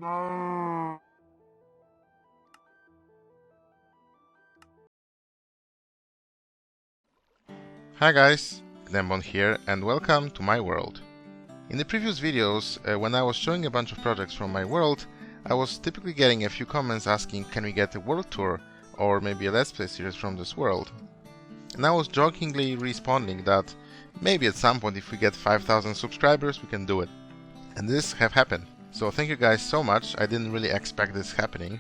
Hi guys, Gnembon here and welcome to my world. In the previous videos, when I was showing a bunch of projects from my world, I was typically getting a few comments asking can we get a world tour or maybe a let's play series from this world. And I was jokingly responding that maybe at some point if we get 5,000 subscribers we can do it. And this have happened. So thank you guys so much, I didn't really expect this happening.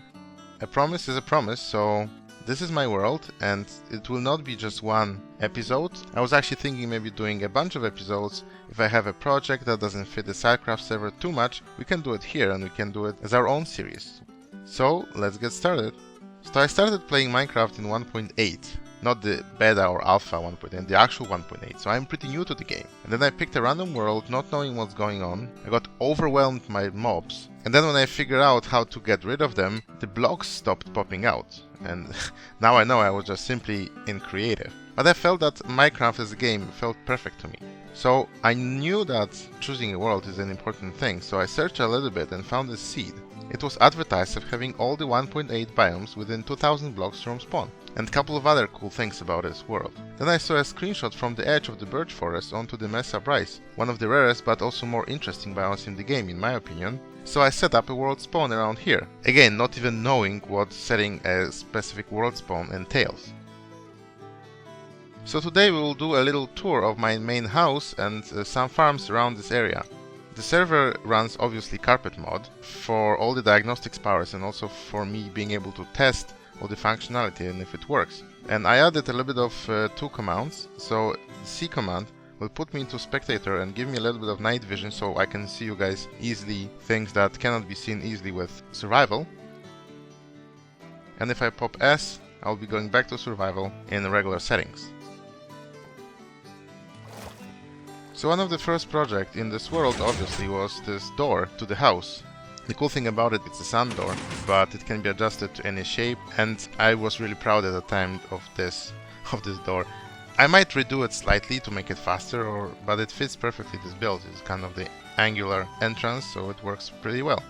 A promise is a promise, so this is my world and it will not be just one episode. I was actually thinking maybe doing a bunch of episodes. If I have a project that doesn't fit the SideCraft server too much, we can do it here and we can do it as our own series. So let's get started. So I started playing Minecraft in 1.8, not the beta or alpha 1.8, the actual 1.8, so I'm pretty new to the game. And then I picked a random world, not knowing what's going on. I got overwhelmed by mobs. And then when I figured out how to get rid of them, the blocks stopped popping out. And now I know I was just simply in creative. But I felt that Minecraft as a game felt perfect to me. So I knew that choosing a world is an important thing, so I searched a little bit and found a seed. It was advertised as having all the 1.8 biomes within 2000 blocks from spawn, and a couple of other cool things about this world. Then I saw a screenshot from the edge of the birch forest onto the Mesa Bryce, one of the rarest but also more interesting biomes in the game in my opinion. So I set up a world spawn around here, again not even knowing what setting a specific world spawn entails. So today we will do a little tour of my main house and some farms around this area. The server runs obviously carpet mod for all the diagnostics powers and also for me being able to test all the functionality and if it works. And I added a little bit of two commands. So the C command will put me into spectator and give me a little bit of night vision so I can see you guys easily, things that cannot be seen easily with survival. And if I pop S, I'll be going back to survival in regular settings. So one of the first projects in this world obviously was this door to the house. The cool thing about it, it's a sun door, but it can be adjusted to any shape, and I was really proud at the time of this door. I might redo it slightly to make it faster, but it fits perfectly this build. It's kind of the angular entrance, so it works pretty well.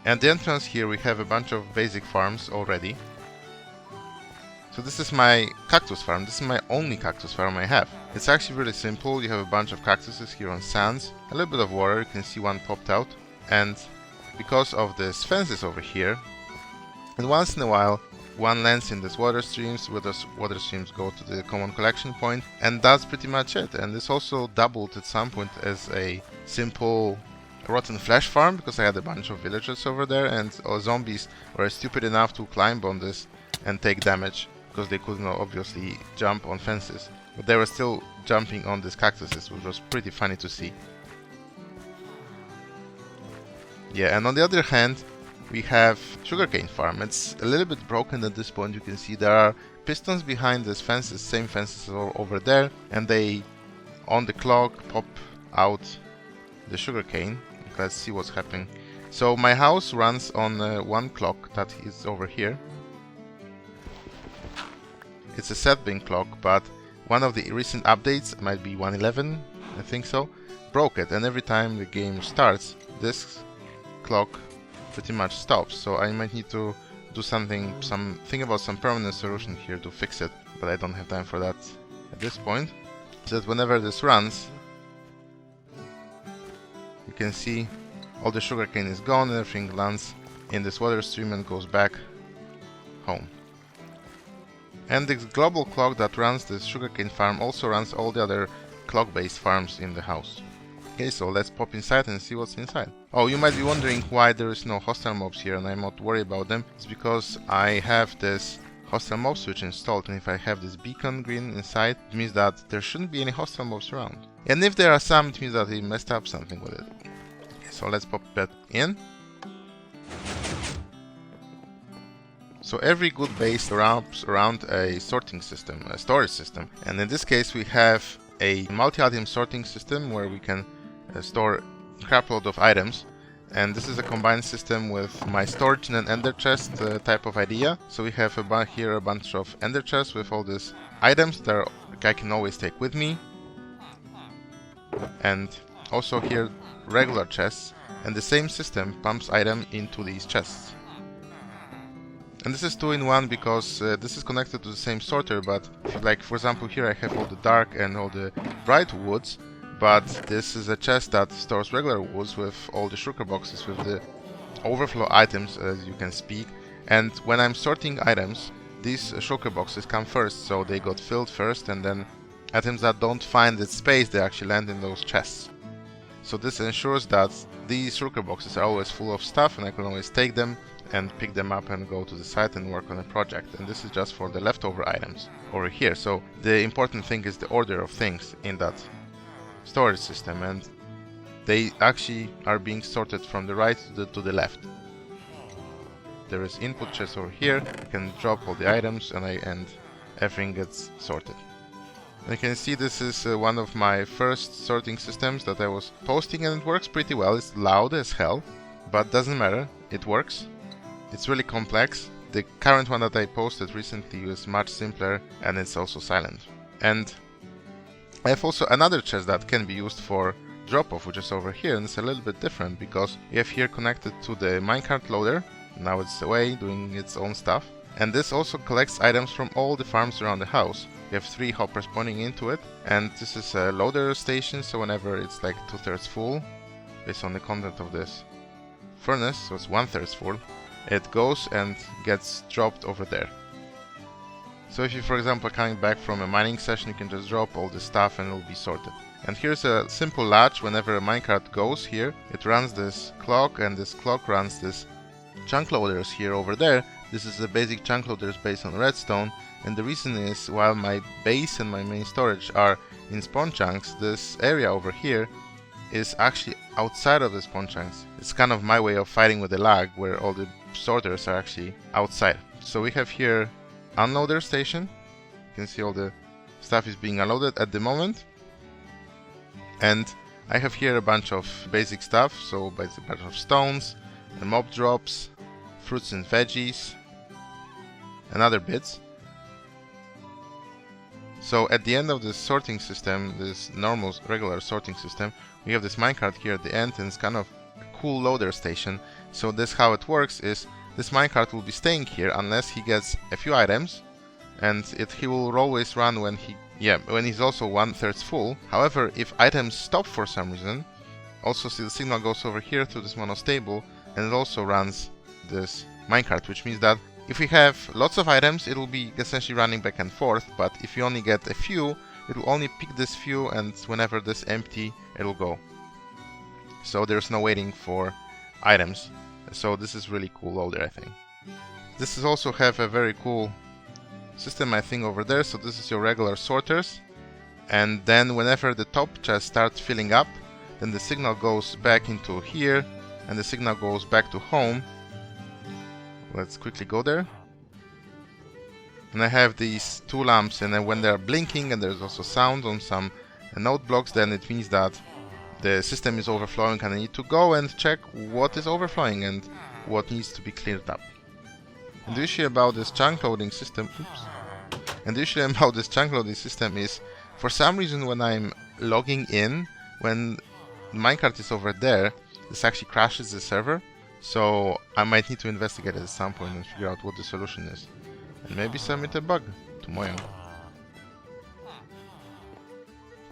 And the entrance here we have a bunch of basic farms already. So this is my cactus farm. This is my only cactus farm I have. It's actually really simple. You have a bunch of cactuses here on sands, a little bit of water, you can see one popped out. And because of these fences over here, and once in a while one lands in these water streams, where those water streams go to the common collection point, and that's pretty much it. And this also doubled at some point as a simple rotten flesh farm, because I had a bunch of villagers over there and zombies were stupid enough to climb on this and take damage, because they couldn't obviously jump on fences. But they were still jumping on these cactuses, which was pretty funny to see. Yeah, and on the other hand, we have sugarcane farm. It's a little bit broken at this point. You can see there are pistons behind these fences, same fences over there, and they, on the clock, pop out the sugarcane. Let's see what's happening. So my house runs on one clock that is over here. It's a set-bin clock, but one of the recent updates, might be 1.11, I think so, broke it, and every time the game starts, this clock pretty much stops. So I might need to do think about some permanent solution here to fix it, but I don't have time for that at this point. So that whenever this runs, you can see all the sugarcane is gone and everything lands in this water stream and goes back home. And the global clock that runs this sugarcane farm also runs all the other clock-based farms in the house. Okay, so let's pop inside and see what's inside. Oh, you might be wondering why there is no hostile mobs here and I'm not worried about them. It's because I have this hostile mob switch installed, and if I have this beacon green inside, it means that there shouldn't be any hostile mobs around. And if there are some, it means that they messed up something with it. Okay, so let's pop that in. So every good base wraps around a sorting system, a storage system. And in this case we have a multi-item sorting system where we can store a crap load of items. And this is a combined system with my storage in an ender chest type of idea. So we have here a bunch of ender chests with all these items that I can always take with me. And also here regular chests. and the same system pumps item into these chests. And this is 2-in-1 because this is connected to the same sorter, but like for example here I have all the dark and all the bright woods, but this is a chest that stores regular woods with all the shulker boxes with the overflow items, as you can speak. And when I'm sorting items, these shulker boxes come first, so they got filled first, and then items that don't find its space, they actually land in those chests. So this ensures that these shulker boxes are always full of stuff, and I can always take them and pick them up and go to the site and work on a project. And this is just for the leftover items over here. So the important thing is the order of things in that storage system, and they actually are being sorted from the right to the left. There is input chest over here. You can drop all the items and everything gets sorted. And you can see this is one of my first sorting systems that I was posting, and it works pretty well. It's loud as hell, but doesn't matter, it works. It's really complex. The current one that I posted recently is much simpler, and it's also silent. And I have also another chest that can be used for drop-off, which is over here, and it's a little bit different because you have here connected to the minecart loader. Now it's away doing its own stuff, and this also collects items from all the farms around the house. We have 3 hoppers pointing into it, and this is a loader station, so whenever it's like 2/3 full, based on the content of this furnace, so it's 1/3 full, it goes and gets dropped over there. So if you, for example, are coming back from a mining session, you can just drop all the stuff and it will be sorted. And here's a simple latch. Whenever a minecart goes here, it runs this clock, and this clock runs this chunk loaders here over there. This is the basic chunk loaders based on redstone, and the reason is, while my base and my main storage are in spawn chunks, this area over here is actually outside of the spawn chunks. It's kind of my way of fighting with the lag, where all the sorters are actually outside. So we have here unloader station. You can see all the stuff is being unloaded at the moment, and I have here a bunch of basic stuff, so a bunch of stones and mob drops, fruits and veggies, and other bits. So at the end of this sorting system, this normal regular sorting system, we have this minecart here at the end, and it's kind of a cool loader station. So this, how it works is, this minecart will be staying here unless he gets a few items, and he will always run when he's also 1/3 full. However, if items stop for some reason, also see the signal goes over here to this monostable, and it also runs this minecart, which means that if we have lots of items, it will be essentially running back and forth, but if you only get a few, it will only pick this few, and whenever this empty, it will go. So there's no waiting for items. So this is really cool loader, I think. This is also have a very cool system, I think, over there. So this is your regular sorters, and then whenever the top chest starts filling up, then the signal goes back into here, and the signal goes back to home. Let's quickly go there. And I have these 2 lamps, and then when they're blinking and there's also sound on some node blocks, then it means that the system is overflowing, and I need to go and check what is overflowing and what needs to be cleared up. And the issue about this chunk loading system, is, for some reason, when I'm logging in, when minecart is over there, this actually crashes the server. So I might need to investigate it at some point and figure out what the solution is, and maybe submit a bug to Mojang.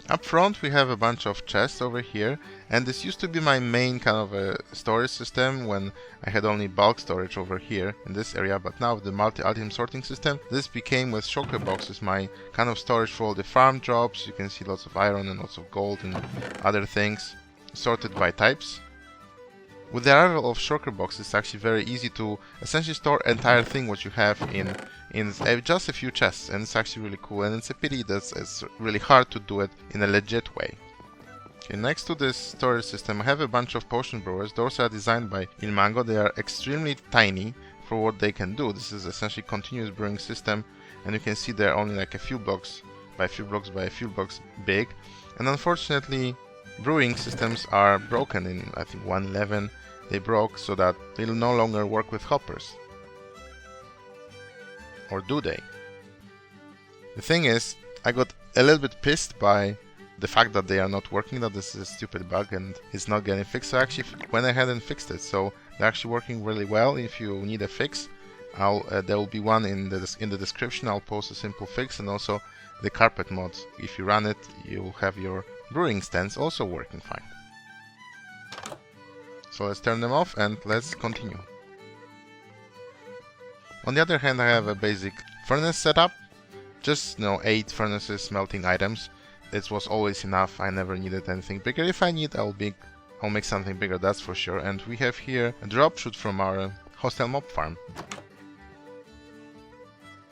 Up front we have a bunch of chests over here, and this used to be my main kind of a storage system when I had only bulk storage over here in this area, but now with the multi-item sorting system, this became, with shulker boxes, my kind of storage for all the farm drops. You can see lots of iron and lots of gold and other things sorted by types. With the arrival of shulker boxes, it's actually very easy to essentially store entire thing what you have in just a few chests, and it's actually really cool, and it's a pity that it's really hard to do it in a legit way. Okay, next to this storage system I have a bunch of potion brewers. Those are designed by Ilmango. They are extremely tiny for what they can do. This is essentially continuous brewing system, and you can see they're only like a few blocks by a few blocks by a few blocks big, and unfortunately brewing systems are broken in, I think, 1.11. They broke so that they'll no longer work with hoppers. Or do they? The thing is, I got a little bit pissed by the fact that they are not working, that this is a stupid bug and it's not getting fixed. So I actually went ahead and fixed it. So they're actually working really well. If you need a fix, there will be one in the description. I'll post a simple fix, and also the carpet mod. If you run it, you'll have your brewing stands also working fine. So let's turn them off and let's continue. On the other hand, I have a basic furnace setup. Just 8 furnaces smelting items. This was always enough. I never needed anything bigger. If I need, I'll make something bigger, that's for sure. And we have here a drop chute from our hostile mob farm.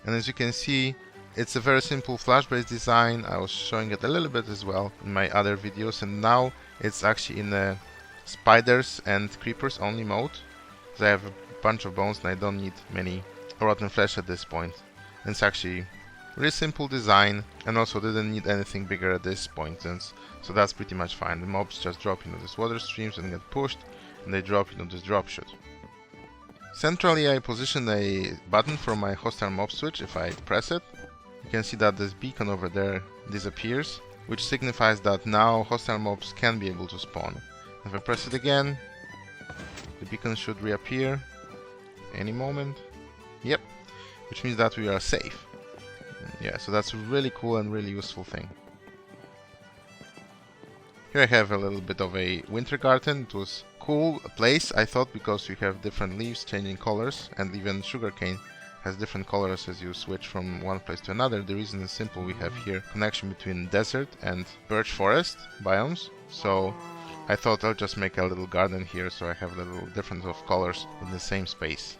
And as you can see, it's a very simple flash-based design. I was showing it a little bit as well in my other videos, and now it's actually in a spiders and creepers only mode. So I have a bunch of bones and I don't need many rotten flesh at this point. And it's actually really simple design, and also didn't need anything bigger at this point, and so that's pretty much fine. The mobs just drop into these water streams and get pushed, and they drop into this drop chute. Centrally I positioned a button for my hostile mob switch. If I press it, you can see that this beacon over there disappears, which signifies that now hostile mobs can be able to spawn. If I press it again, the beacon should reappear any moment. Yep, which means that we are safe. Yeah, so that's a really cool and really useful thing. Here I have a little bit of a winter garden. It was cool place, I thought, because you have different leaves changing colors, and even sugarcane has different colors as you switch from one place to another. The reason is simple. We have here connection between desert and birch forest biomes, so I thought I'll just make a little garden here so I have a little difference of colors in the same space.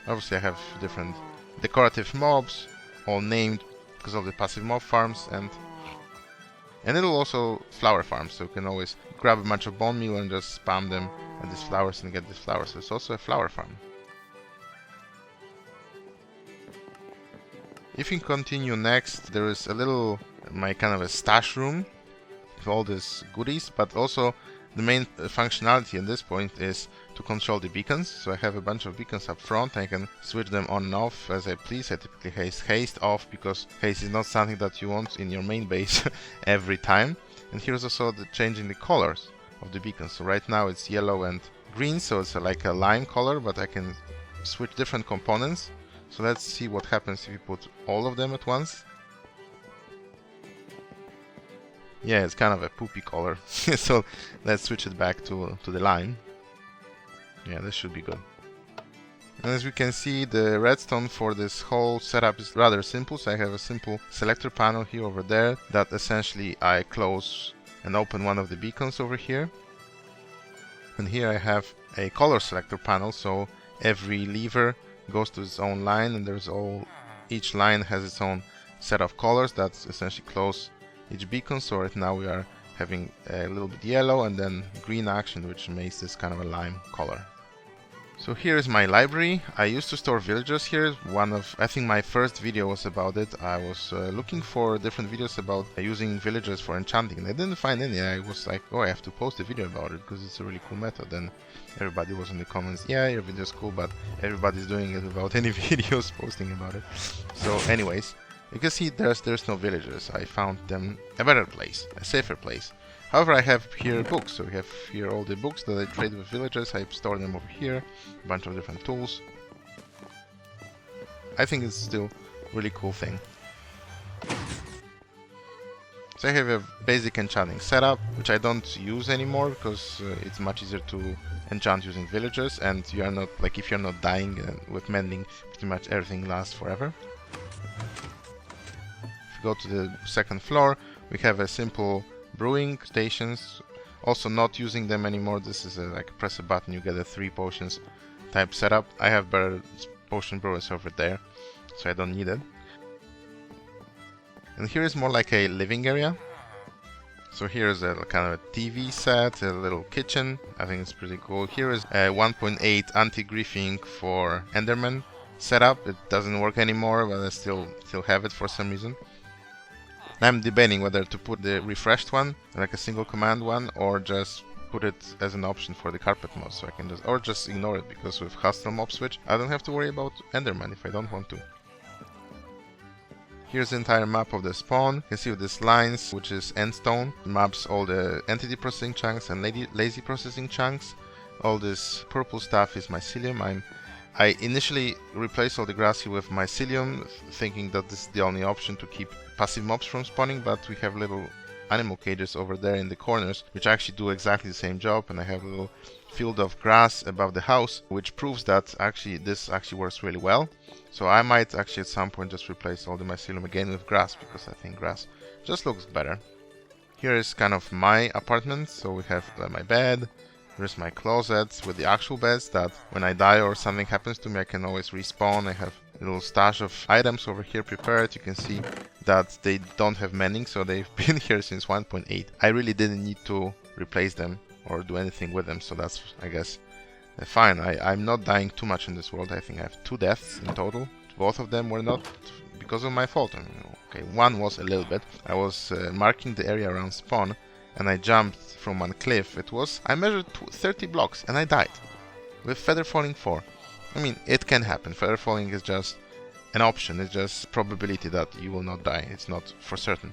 Obviously I have different decorative mobs, all named because of the passive mob farms, and it'll also flower farms, so you can always grab a bunch of bone meal and just spam them at these flowers and get these flowers. So it's also a flower farm. If you continue next, there is a little, my kind of a stash room with all these goodies, but also the main functionality at this point is to control the beacons. So I have a bunch of beacons up front. I can switch them on and off as I please. I typically haste off because haste is not something that you want in your main base every time. And here's also the changing the colors of the beacons. So right now it's yellow and green, so it's like a lime color, but I can switch different components. So let's see what happens if you put all of them at once. Yeah, it's kind of a poopy color. So let's switch it back to the lime. Yeah, this should be good. And as we can see, the redstone for this whole setup is rather simple. So I have a simple selector panel here over there that essentially I close and open one of the beacons over here. And here I have a color selector panel, so every lever goes to its own line, and each line has its own set of colors that essentially close each beacon. So right now we are having a little bit yellow and then green action, which makes this kind of a lime color. So here is my library. I used to store villagers here. I think my first video was about it. I was looking for different videos about using villagers for enchanting, and I didn't find any. I was like, oh, I have to post a video about it because it's a really cool method. And everybody was in the comments, yeah, your video is cool, but everybody's doing it without any videos posting about it. So anyways, you can see there's no villagers. I found them a better place, a safer place. However, I have here books, so we have here all the books that I trade with villagers. I store them over here, a bunch of different tools. I think it's still a really cool thing. So I have a basic enchanting setup, which I don't use anymore because it's much easier to enchant using villagers, and you are not, like, if you're not dying with mending, pretty much everything lasts forever. If you go to the second floor, we have a simple brewing stations, also not using them anymore. This is like press a button, you get a 3 potions type setup. I have better potion brewers over there, so I don't need it. And here is more like a living area. So here is a kind of a TV set, a little kitchen. I think it's pretty cool. Here is a 1.8 anti-griefing for Enderman setup. It doesn't work anymore, but I still have it for some reason. I'm debating whether to put the refreshed one, like a single command one, or just put it as an option for the carpet mod, so I can just ignore it, because with hostile mob switch I don't have to worry about Enderman if I don't want to. Here's the entire map of the spawn. You can see with these lines, which is endstone, maps all the entity processing chunks and lazy processing chunks. All this purple stuff is mycelium. I initially replaced all the grass here with mycelium, thinking that this is the only option to keep passive mobs from spawning, but we have little animal cages over there in the corners, which actually do exactly the same job, and I have a little field of grass above the house, which proves that actually this actually works really well. So I might actually at some point just replace all the mycelium again with grass, because I think grass just looks better. Here is kind of my apartment, so we have my bed. Here's my closet with the actual beds that when I die or something happens to me, I can always respawn. I have a little stash of items over here prepared. You can see that they don't have mending, so they've been here since 1.8. I really didn't need to replace them or do anything with them, so that's, I guess, fine. I'm not dying too much in this world. I think I have 2 deaths in total. Both of them were not because of my fault. Okay, one was a little bit. I was marking the area around spawn, and I jumped from one cliff. I measured 30 blocks and I died with feather falling 4. I mean, it can happen. Feather falling is just an option. It's just probability that you will not die. It's not for certain.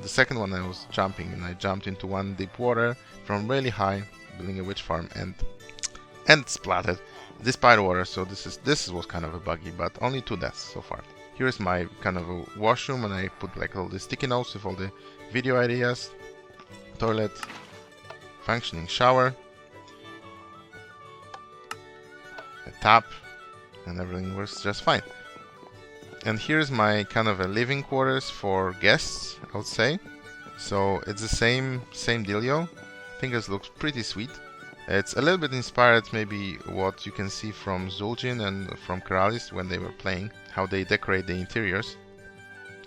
The second one, I was jumping and I jumped into one deep water from really high, building a witch farm, and splatted the spider water. So this was kind of a buggy, but only 2 deaths so far. Here's my kind of a washroom, and I put like all the sticky notes with all the video ideas. Toilet, functioning shower, a tap, and everything works just fine. And here's my kind of a living quarters for guests, I would say. So it's the same dealio. I think this looks pretty sweet. It's a little bit inspired maybe what you can see from Zul'jin and from Keralis when they were playing, how they decorate the interiors.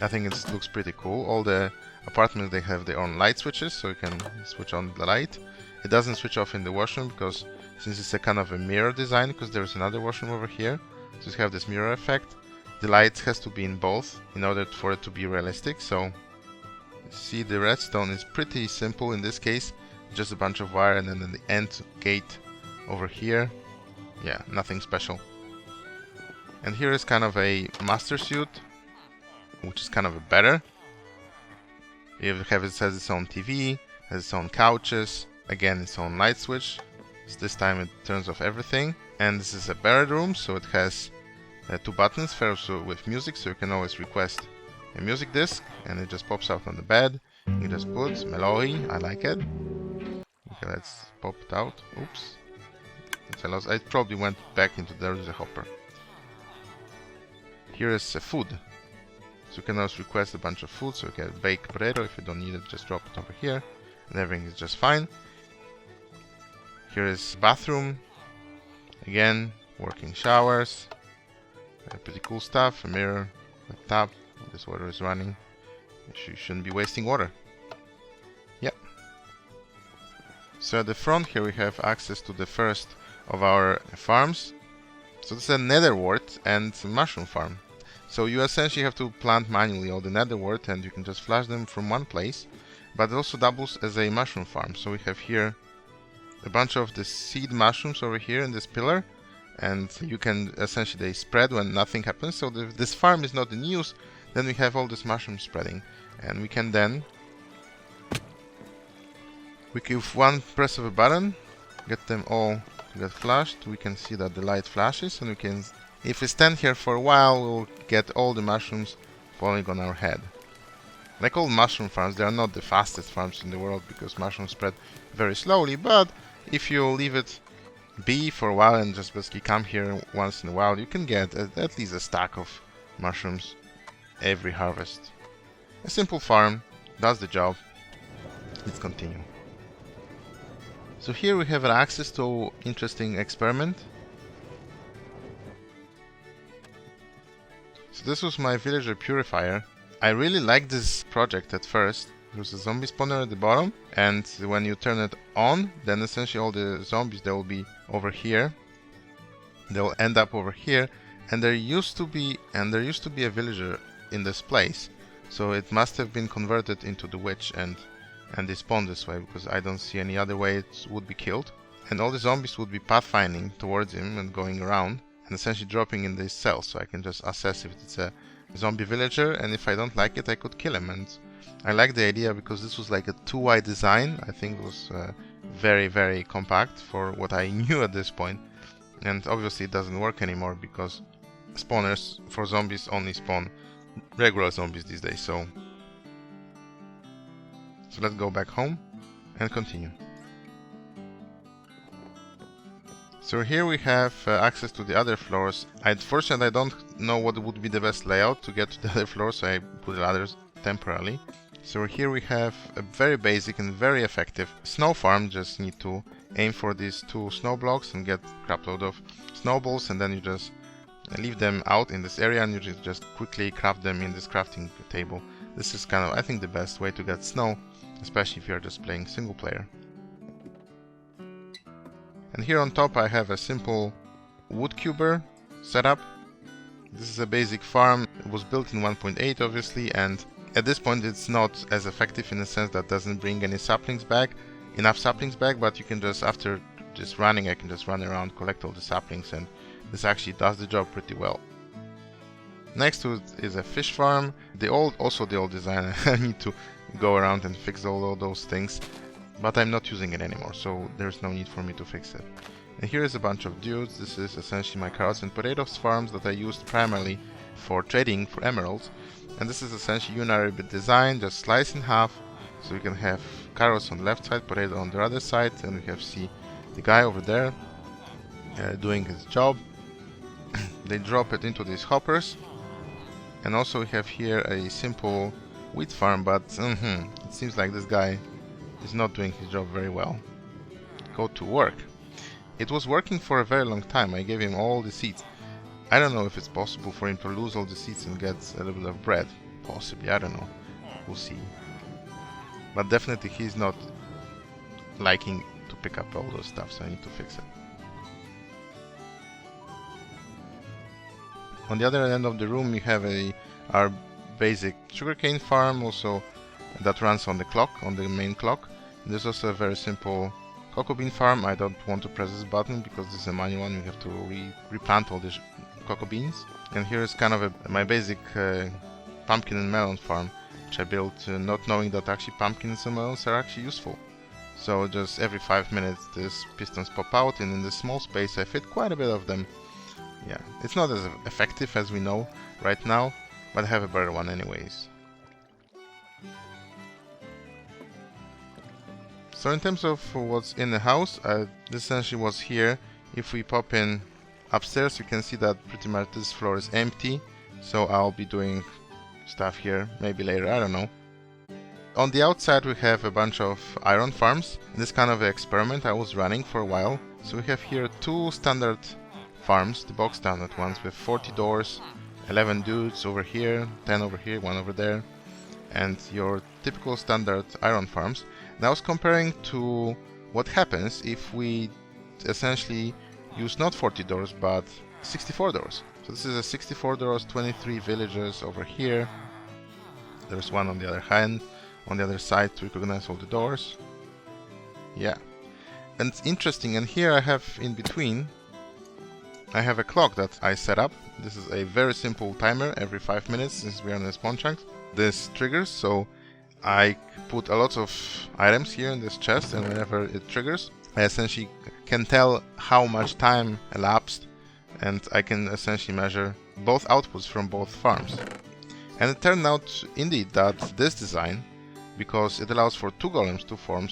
I think it looks pretty cool. All the apartments, they have their own light switches, so you can switch on the light. It doesn't switch off in the washroom because since it's a kind of a mirror design, because there's another washroom over here, so you have this mirror effect. The light has to be in both in order for it to be realistic. So see, the redstone is pretty simple in this case, just a bunch of wire, and then the end gate over here. Yeah, nothing special. And here is kind of a master suite, which is kind of a better. It has its own TV, has its own couches, again its own light switch. So this time it turns off everything. And this is a bedroom, so it has 2 buttons, first with music, so you can always request a music disc, and it just pops out on the bed. You can just put melody, I like it. Okay, let's pop it out. Oops. It probably went back into the hopper. Here is food. So you can also request a bunch of food, so you can bake potato. If you don't need it, just drop it over here, and everything is just fine. Here is bathroom. Again, working showers. Pretty cool stuff. A mirror, a tap. This water is running. You shouldn't be wasting water. Yep. So at the front here we have access to the first of our farms. So this is a netherwart and mushroom farm. So you essentially have to plant manually all the netherwart, and you can just flash them from one place. But it also doubles as a mushroom farm. So we have here a bunch of the seed mushrooms over here in this pillar. And you can essentially, they spread when nothing happens. So if this farm is not in use, then we have all this mushroom spreading. And we can then, with one press of a button, get them all to get flashed. We can see that the light flashes, and we can, if we stand here for a while, we'll get all the mushrooms falling on our head. Like all mushroom farms, they are not the fastest farms in the world because mushrooms spread very slowly, but if you leave it be for a while and just basically come here once in a while, you can get at least a stack of mushrooms every harvest. A simple farm does the job. Let's continue. So here we have access to interesting experiment. So this was my villager purifier. I really liked this project at first. There's a zombie spawner at the bottom, and when you turn it on, then essentially all the zombies, they will be over here. They'll end up over here, and there used to be a villager in this place. So it must have been converted into the witch, and they spawn this way, because I don't see any other way it would be killed. And all the zombies would be pathfinding towards him and going around, and essentially dropping in these cells, so I can just assess if it's a zombie villager, and if I don't like it I could kill him. And I like the idea because this was like a 2 wide design. I think it was very compact for what I knew at this point. And obviously it doesn't work anymore because spawners for zombies only spawn regular zombies these days. So let's go back home and continue. So here we have access to the other floors. Unfortunately, I don't know what would be the best layout to get to the other floors, so I put ladders temporarily. So here we have a very basic and very effective snow farm. Just need to aim for these 2 snow blocks and get a crap load of snowballs, and then you just leave them out in this area and you just quickly craft them in this crafting table. This is kind of, I think, the best way to get snow, especially if you're just playing single player. And here on top I have a simple wood cuber setup. This is a basic farm. It was built in 1.8 obviously, and at this point it's not as effective in the sense that it doesn't bring any saplings back, enough saplings back, but you can just, after just running, I can just run around, collect all the saplings, and this actually does the job pretty well. Next to it is a fish farm. Also the old design. I need to go around and fix all those things, but I'm not using it anymore, so there's no need for me to fix it. And here is a bunch of dudes. This is essentially my carrots and potatoes farms that I used primarily for trading for emeralds. And this is essentially Unarybit design, just slice in half, so you can have carrots on the left side, potato on the other side, and we have the guy over there doing his job. They drop it into these hoppers. And also we have here a simple wheat farm, but it seems like this guy is not doing his job very well. Go to work. It was working for a very long time. I gave him all the seeds. I don't know if it's possible for him to lose all the seeds and get a little bit of bread. Possibly, I don't know. We'll see. But definitely he's not liking to pick up all those stuff, so I need to fix it. On the other end of the room you have our basic sugarcane farm, also that runs on the clock, on the main clock. And there's also a very simple cocoa bean farm. I don't want to press this button because this is a manual one. You have to replant all the cocoa beans. And here is kind of my basic pumpkin and melon farm, which I built not knowing that actually pumpkins and melons are actually useful. So just every 5 minutes these pistons pop out, and in this small space I fit quite a bit of them. Yeah, it's not as effective as we know right now, but I have a better one anyways. So in terms of what's in the house, this essentially was here. If we pop in upstairs, you can see that pretty much this floor is empty. So I'll be doing stuff here, maybe later, I don't know. On the outside we have a bunch of iron farms. This kind of experiment I was running for a while. So we have here 2 standard farms, the box standard ones with 40 doors, 11 dudes over here, 10 over here, 1 over there, and your typical standard iron farms. And I was comparing to what happens if we essentially use not 40 doors but 64 doors. So this is a 64 doors, 23 villagers over here. There's one on the other hand, on the other side to recognize all the doors. Yeah. And it's interesting, and here I have in between I have a clock that I set up. This is a very simple timer every 5 minutes since we are on a spawn chunk. This triggers, so I put a lot of items here in this chest, and whenever it triggers I essentially can tell how much time elapsed, and I can essentially measure both outputs from both farms. And it turned out indeed that this design, because it allows for 2 golems to form,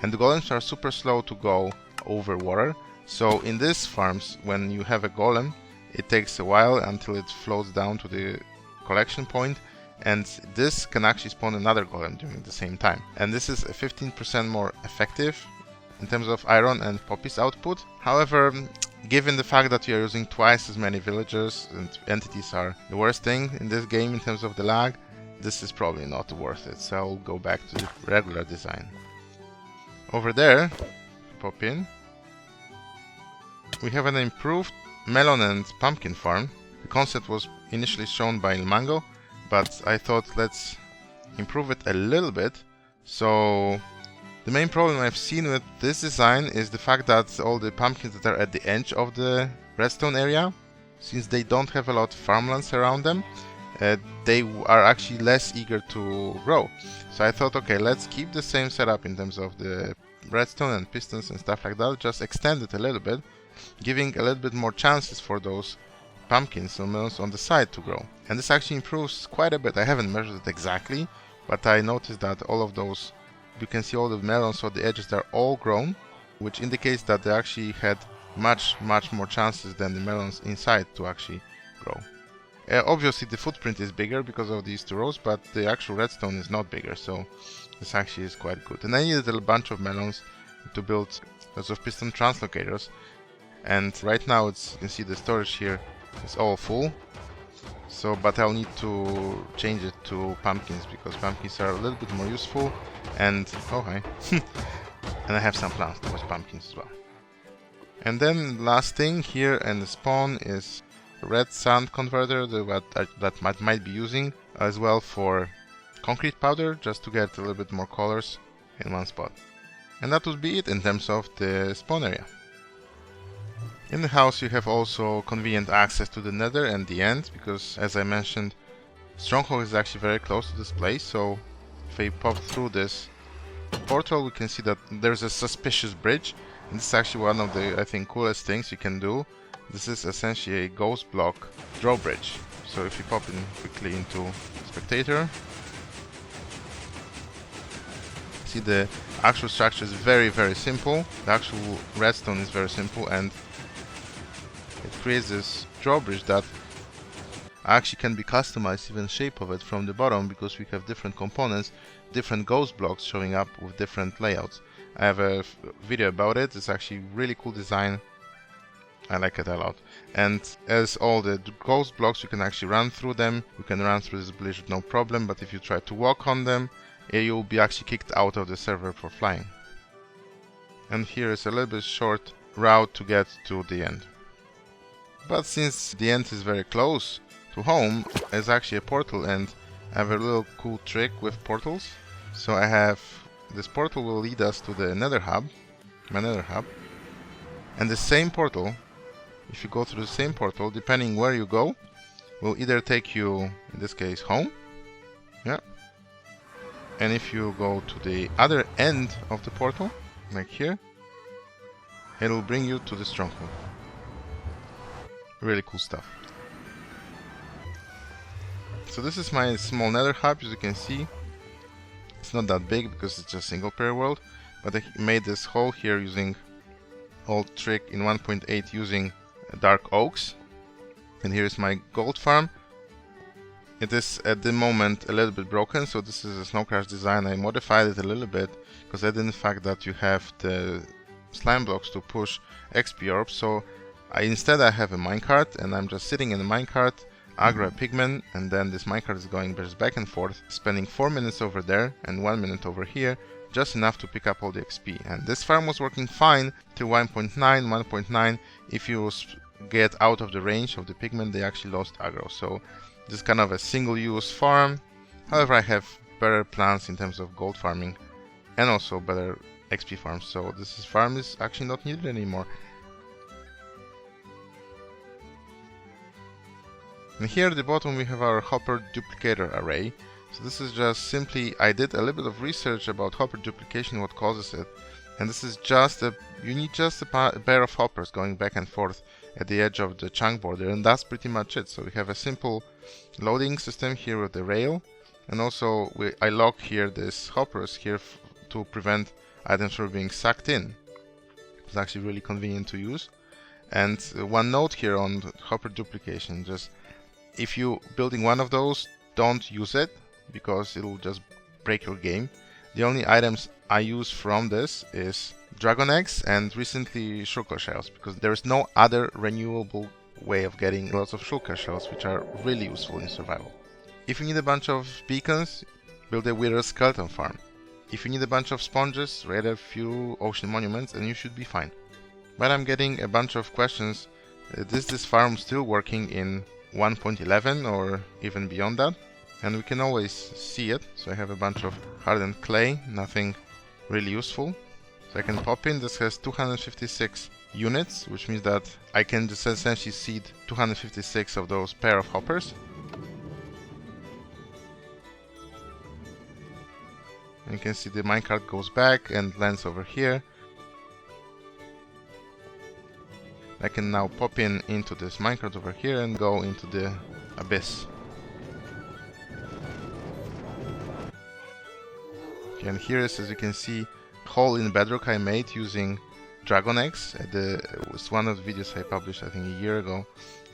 and the golems are super slow to go over water. So in these farms, when you have a golem, it takes a while until it floats down to the collection point, and this can actually spawn another golem during the same time. And this is 15% more effective in terms of iron and poppies output. However, given the fact that you are using twice as many villagers and entities are the worst thing in this game in terms of the lag, this is probably not worth it. So I'll go back to the regular design. Over there, pop in. We have an improved melon and pumpkin farm. The concept was initially shown by Ilmango, but I thought let's improve it a little bit. So the main problem I've seen with this design is the fact that all the pumpkins that are at the edge of the redstone area, since they don't have a lot of farmlands around them, they are actually less eager to grow. So I thought, okay, let's keep the same setup in terms of the redstone and pistons and stuff like that, just extend it a little bit, giving a little bit more chances for those pumpkins or melons on the side to grow. And this actually improves quite a bit. I haven't measured it exactly, but I noticed that all of those, you can see all the melons on the edges, they're all grown, which indicates that they actually had much more chances than the melons inside to actually grow. Obviously the footprint is bigger because of these two rows, but the actual redstone is not bigger, so this actually is quite good. And I needed a bunch of melons to build lots of piston translocators, and right now it's, you can see the storage here is all full. So, but I'll need to change it to pumpkins, because pumpkins are a little bit more useful. And oh hi, and I have some plants towards pumpkins as well. And then last thing here in the spawn is red sand converter that might be using as well for concrete powder, just to get a little bit more colors in one spot. And that would be it in terms of the spawn area. In the house you have also convenient access to the nether and the end, because as I mentioned, stronghold is actually very close to this place. So if I pop through this portal, we can see that there's a suspicious bridge, and this is actually one of the, I think, coolest things you can do. This is essentially a ghost block drawbridge. So if you pop in quickly into spectator, see the actual structure is very simple. The actual redstone is very simple, and it creates this drawbridge that actually can be customized, even shape of it from the bottom, because we have different components, different ghost blocks showing up with different layouts. I have a video about it. It's actually really cool design. I like it a lot. And as all the ghost blocks, you can actually run through them. You can run through this bridge with no problem, but if you try to walk on them, you'll be actually kicked out of the server for flying. And here is a little bit short route to get to the end. But since the end is very close to home, there's actually a portal, and I have a little cool trick with portals. So I have this portal will lead us to the nether hub, my nether hub, and the same portal, if you go through the same portal, depending where you go, will either take you, in this case, home, yeah, and if you go to the other end of the portal, like here, it'll bring you to the stronghold. Really cool stuff. So this is my small nether hub. As you can see, it's not that big because it's just single player world, but I made this hole here using old trick in 1.8 using dark oaks. And here's my gold farm. It is at the moment a little bit broken, so this is a snow crash design. I modified it a little bit because I didn't fact that you have the slime blocks to push XP orbs. So instead I have a minecart, and I'm just sitting in the minecart, aggro a pigman, and then this minecart is going just back and forth, spending 4 minutes over there and 1 minute over here, just enough to pick up all the XP. And this farm was working fine till 1.9. If you get out of the range of the pigmen, they actually lost aggro. So this is kind of a single-use farm. However, I have better plans in terms of gold farming and also better XP farms. So this farm is actually not needed anymore. And here at the bottom we have our hopper duplicator array. So this is just simply, I did a little bit of research about hopper duplication, what causes it. And this is just you need just a pair of hoppers going back and forth at the edge of the chunk border, and that's pretty much it. So we have a simple loading system here with the rail, and also I lock here these hoppers here to prevent items from being sucked in. It's actually really convenient to use. And one note here on hopper duplication, just if you building one of those, don't use it because it will just break your game. The only items I use from this is dragon eggs and recently shulker shells, because there is no other renewable way of getting lots of shulker shells, which are really useful in survival. If you need a bunch of beacons, build a wither skeleton farm. If you need a bunch of sponges, raid a few ocean monuments and you should be fine. But I'm getting a bunch of questions. Is this farm still working in 1.11 or even beyond that? And we can always see it. So I have a bunch of hardened clay, nothing really useful. So I can pop in. This has 256 units, which means that I can just essentially seed 256 of those pair of hoppers. You can see the minecart goes back and lands over here. I can now pop into this minecart over here and go into the abyss. Okay, and here is, as you can see, a hole in bedrock I made using dragon eggs. It was one of the videos I published, I think, a year ago,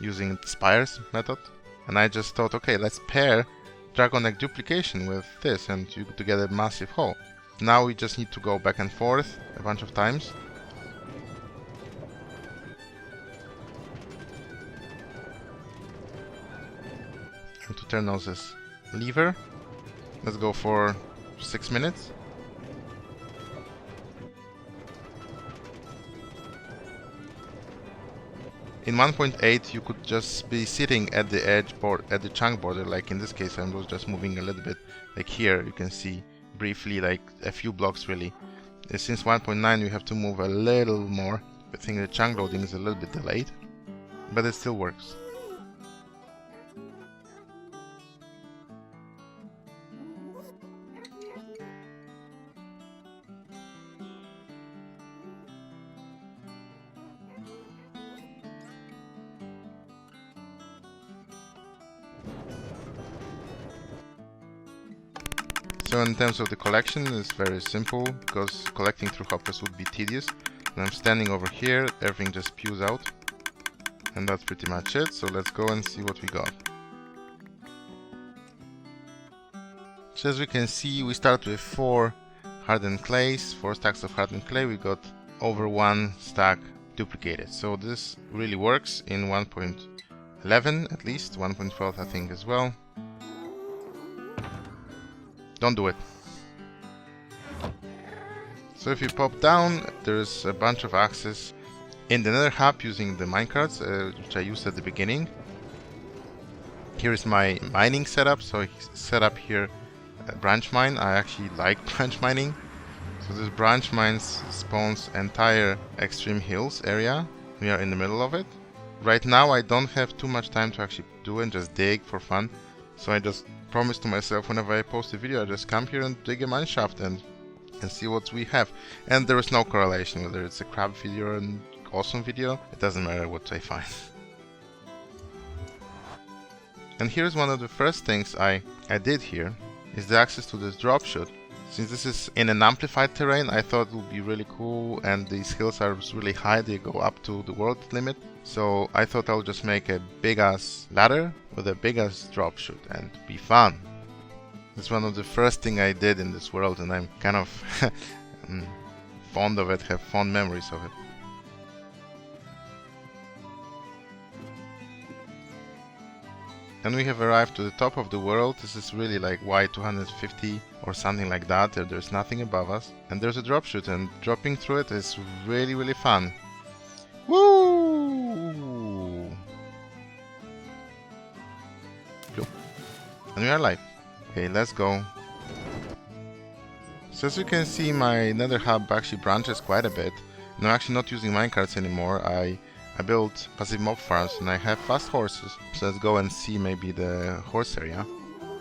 using the spires method. And I just thought, okay, let's pair dragon egg duplication with this, and you to get a massive hole. Now we just need to go back and forth a bunch of times. And to turn on this lever, let's go for 6 minutes. In 1.8 you could just be sitting at the edge board, at the chunk border, like in this case I was just moving a little bit, like here you can see briefly, like a few blocks really. Since 1.9 you have to move a little more. I think the chunk loading is a little bit delayed, but it still works. So in terms of the collection, it's very simple, because collecting through hoppers would be tedious. And I'm standing over here, everything just spews out. And that's pretty much it, so let's go and see what we got. So as we can see, we start with 4 hardened clays, 4 stacks of hardened clay. We got over 1 stack duplicated. So this really works in 1.11 at least, 1.12 I think as well. Don't do it. So if you pop down, there's a bunch of access in the Nether hub using the minecarts, which I used at the beginning. Here is my mining setup. So I set up here a branch mine. I actually like branch mining. So this branch mine spawns entire extreme hills area. We are in the middle of it. Right now I don't have too much time to actually do it, just dig for fun. So I just promised to myself, whenever I post a video, I just come here and dig a mine shaft and see what we have. And there is no correlation whether it's a crap video or an awesome video. It doesn't matter what I find. And here's one of the first things I did here, is the access to this drop chute. Since this is in an amplified terrain, I thought it would be really cool, and these hills are really high, they go up to the world limit. So I thought I'll just make a big ass ladder with a big ass drop chute and be fun. It's one of the first thing I did in this world, and I'm kind of fond of it, have fond memories of it. And we have arrived to the top of the world. This is really like Y250 or something like that. There's nothing above us. And there's a drop chute, and dropping through it is really, really fun. Woo! And we are live. Okay, let's go. So as you can see, my Nether hub actually branches quite a bit. And I'm actually not using minecarts anymore. I built passive mob farms and I have fast horses. So let's go and see maybe the horse area.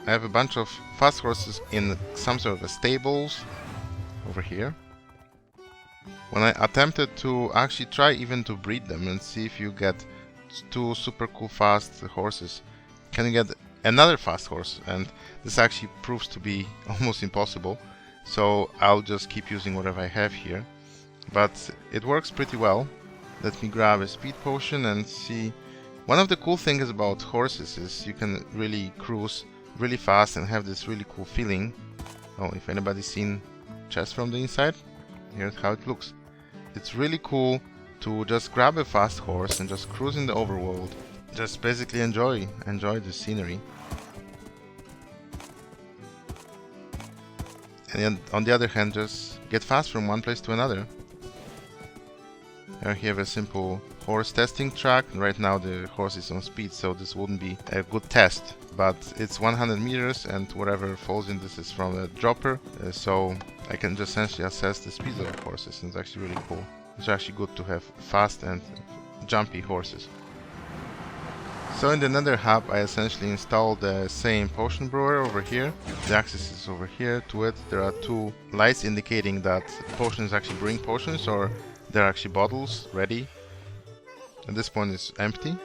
I have a bunch of fast horses in some sort of stables over here. When I attempted to actually try even to breed them and see if you get 2 super cool fast horses, can you get another fast horse? And this actually proves to be almost impossible. So I'll just keep using whatever I have here. But it works pretty well. Let me grab a speed potion and see. One of the cool things about horses is you can really cruise really fast and have this really cool feeling. Oh, if anybody's seen chest from the inside, here's how it looks. It's really cool to just grab a fast horse and just cruise in the overworld. Just basically enjoy the scenery. And then on the other hand, just get fast from one place to another. Here we have a simple horse testing track. Right now the horse is on speed, so this wouldn't be a good test. But it's 100 meters, and whatever falls in this is from a dropper. So I can just essentially assess the speed of the horses, and it's actually really cool. It's actually good to have fast and jumpy horses. So in the Nether hub I essentially installed the same potion brewer over here. The access is over here to it. There are two lights indicating that potions actually brewing potions, or there are actually bottles ready. At this point it's empty.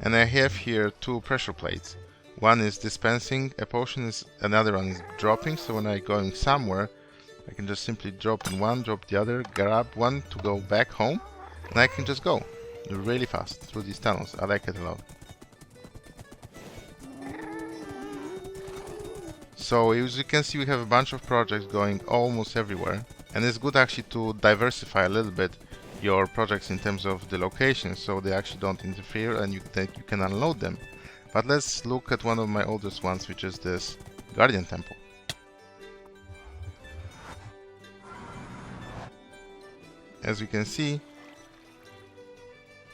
And I have here two pressure plates. One is dispensing a potion, another one is dropping, so when I'm going somewhere I can just simply drop in one, drop the other, grab one to go back home, and I can just go really fast through these tunnels. I like it a lot. So as you can see, we have a bunch of projects going almost everywhere, and it's good actually to diversify a little bit your projects in terms of the location, so they actually don't interfere and you can unload them. But let's look at one of my oldest ones, which is this Guardian Temple. As you can see,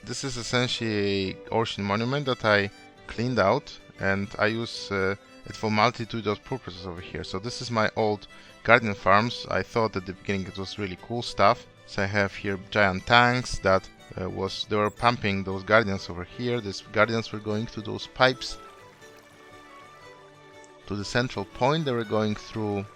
this is essentially an ocean monument that I cleaned out, and I use it for multitude of purposes over here. So this is my old Guardian farms. I thought at the beginning it was really cool stuff. So I have here giant tanks that they were pumping those Guardians over here. These Guardians were going to those pipes to the central point. They were going through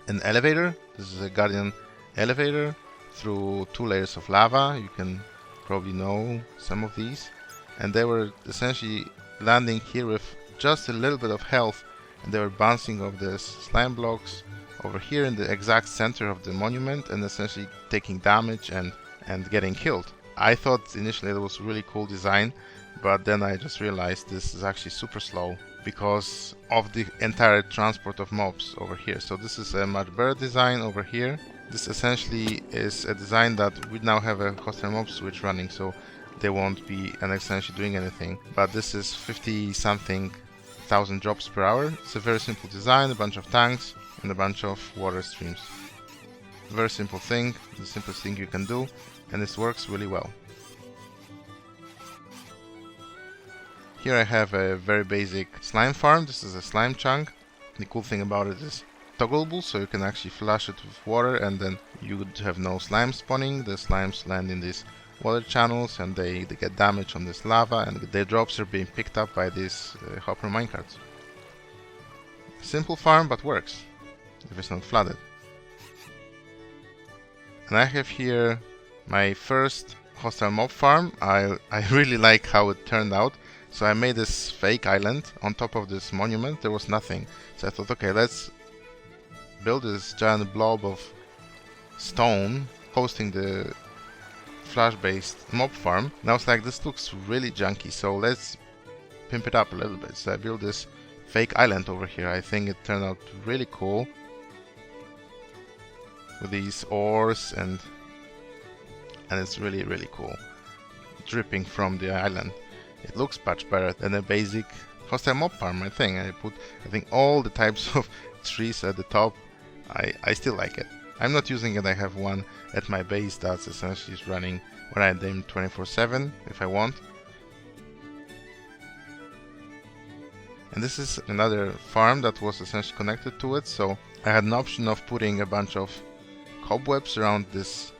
an elevator. This is a Guardian elevator through 2 layers of lava. You can probably know some of these, and they were essentially landing here with just a little bit of health, and they were bouncing off the slime blocks over here in the exact center of the monument and essentially taking damage and getting killed. I thought initially it was a really cool design, but then I just realized this is actually super slow because of the entire transport of mobs over here. So this is a much better design over here. This essentially is a design that we now have a hostile mob switch running, so they won't be essentially doing anything. But this is 50-something thousand drops per hour. It's a very simple design, a bunch of tanks and a bunch of water streams. Very simple thing, the simplest thing you can do, and this works really well. Here I have a very basic slime farm. This is a slime chunk. The cool thing about it is toggleable, so you can actually flush it with water and then you would have no slime spawning. The slimes land in these water channels and they get damage on this lava, and their drops are being picked up by these hopper minecarts. Simple farm, but works if it's not flooded. And I have here my first hostile mob farm. I really like how it turned out. So I made this fake island on top of this monument. There was nothing, so I thought, okay, let's build this giant blob of stone hosting the flash-based mob farm. And I was like, this looks really junky, so let's pimp it up a little bit. So I built this fake island over here. I think it turned out really cool with these ores, and it's really, really cool, dripping from the island. It looks much better than a basic hostile mob farm, I think. I think all the types of trees at the top. I still like it. I'm not using it. I have one at my base that's essentially running when I name 24/7 if I want. And this is another farm that was essentially connected to it, so I had an option of putting a bunch of cobwebs around this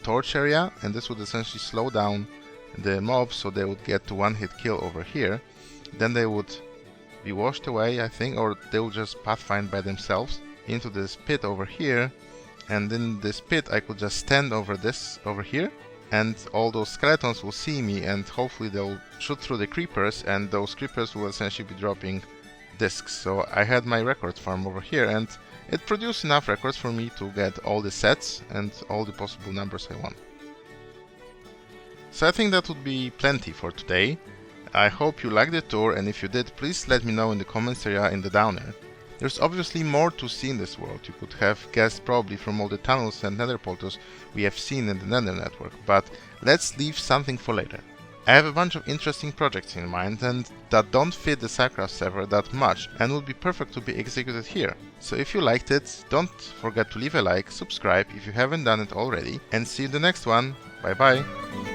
torch area, and this would essentially slow down the mobs so they would get to one-hit kill over here. Then they would be washed away, I think, or they would just pathfind by themselves into this pit over here, and in this pit I could just stand over this over here, and all those skeletons will see me, and hopefully they'll shoot through the creepers, and those creepers will essentially be dropping discs. So I had my record farm over here, and it produced enough records for me to get all the sets and all the possible numbers I want. So I think that would be plenty for today. I hope you liked the tour, and if you did, please let me know in the comments area in the downer. There's obviously more to see in this world. You could have guessed probably from all the tunnels and nether portals we have seen in the Nether network, but let's leave something for later. I have a bunch of interesting projects in mind and that don't fit the SciCraft server that much and would be perfect to be executed here. So if you liked it, don't forget to leave a like, subscribe if you haven't done it already, and see you in the next one. Bye bye!